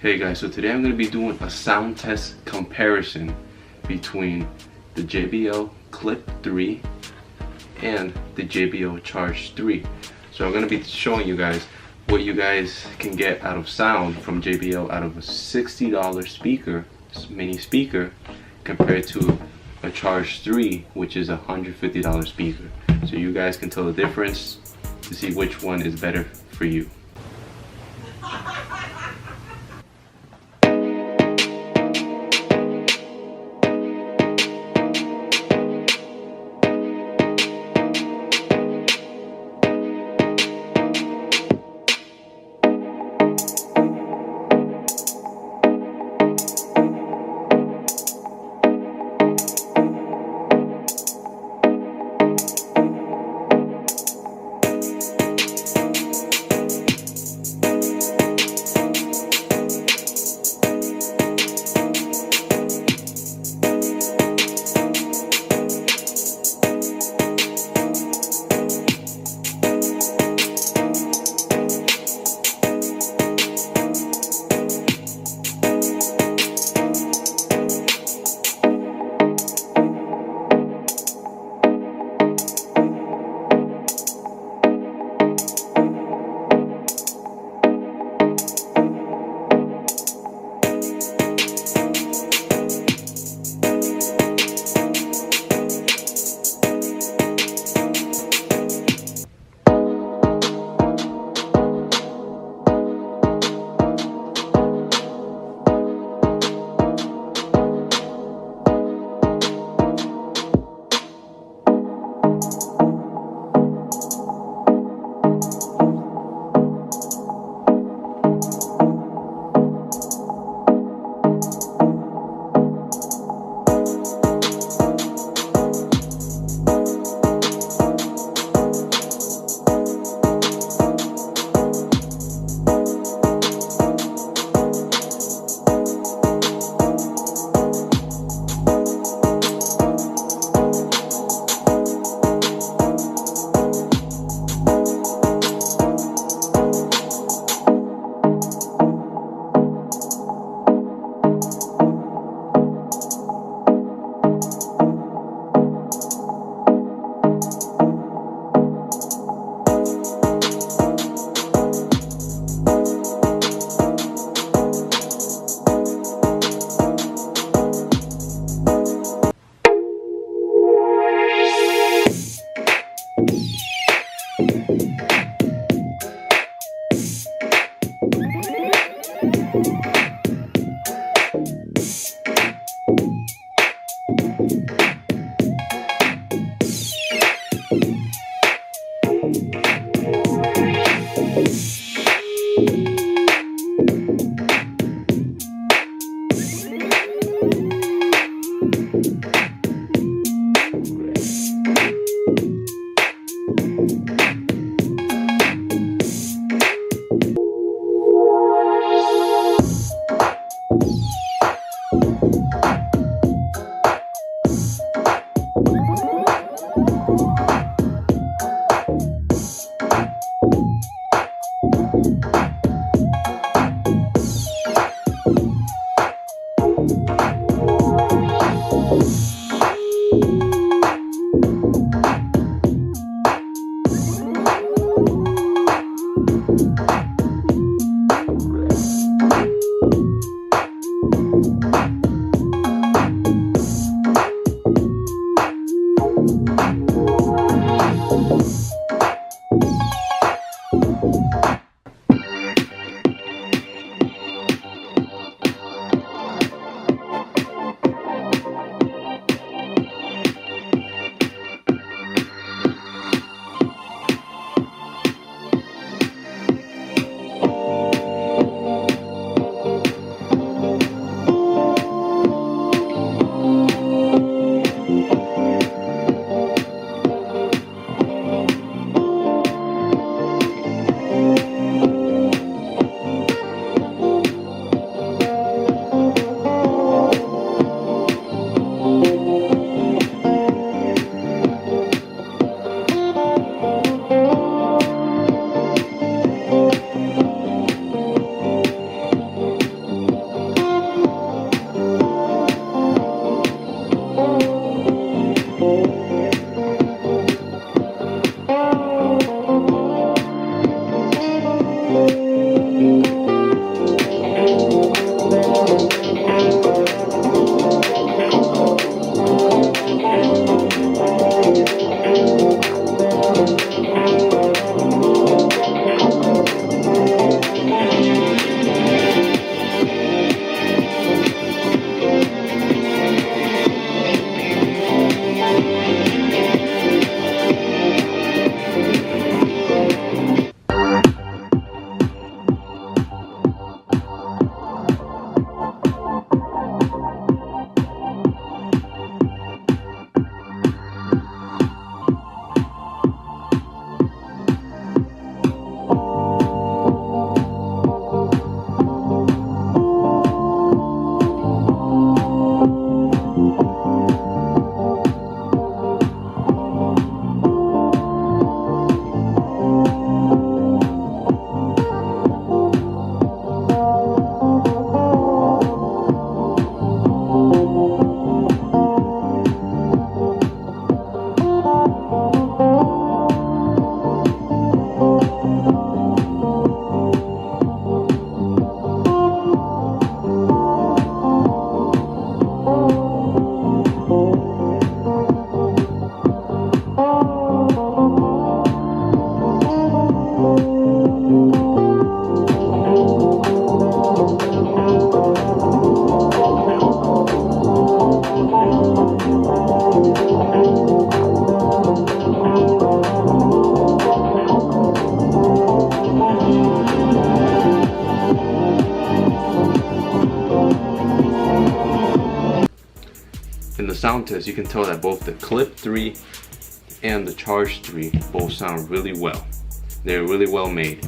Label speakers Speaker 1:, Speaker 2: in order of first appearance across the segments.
Speaker 1: Hey guys, so today I'm going to be doing a sound test comparison between the JBL Clip 3 and the JBL Charge 3. So I'm going to be showing you guys what you guys can get out of sound from JBL out of a $60 speaker, mini speaker, compared to a Charge 3, which is a $150 speaker. So you guys can tell the difference to see which one is better for you. the sound test, you can tell that both the Clip 3 and the Charge 3 both sound really well. They're really well made.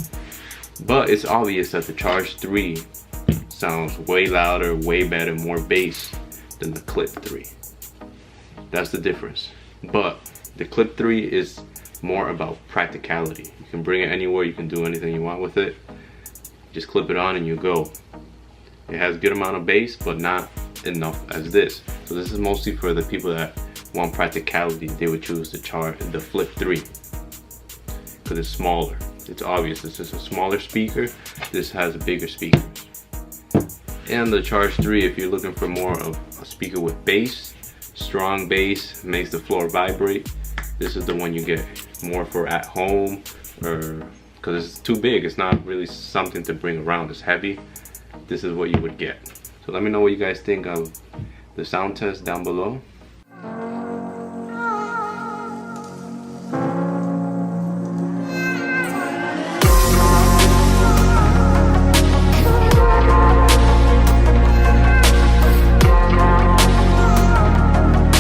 Speaker 1: But it's obvious that the Charge 3 sounds way louder, way better, more bass than the Clip 3. That's the difference. But the Clip 3 is more about practicality. You can bring it anywhere, you can do anything you want with it. Just clip it on and you go. It has a good amount of bass, but not enough as this. So this is mostly for the people that want practicality. They would choose the Flip 3 because it's smaller. It's obvious, it's just a smaller speaker. This has a bigger speaker. And the Charge 3, if you're looking for more of a speaker with bass, strong bass, makes the floor vibrate, this is the one you get. More for at home, or because it's too big, it's not really something to bring around, it's heavy. This is what you would get. So let me know what you guys think of the sound test down below.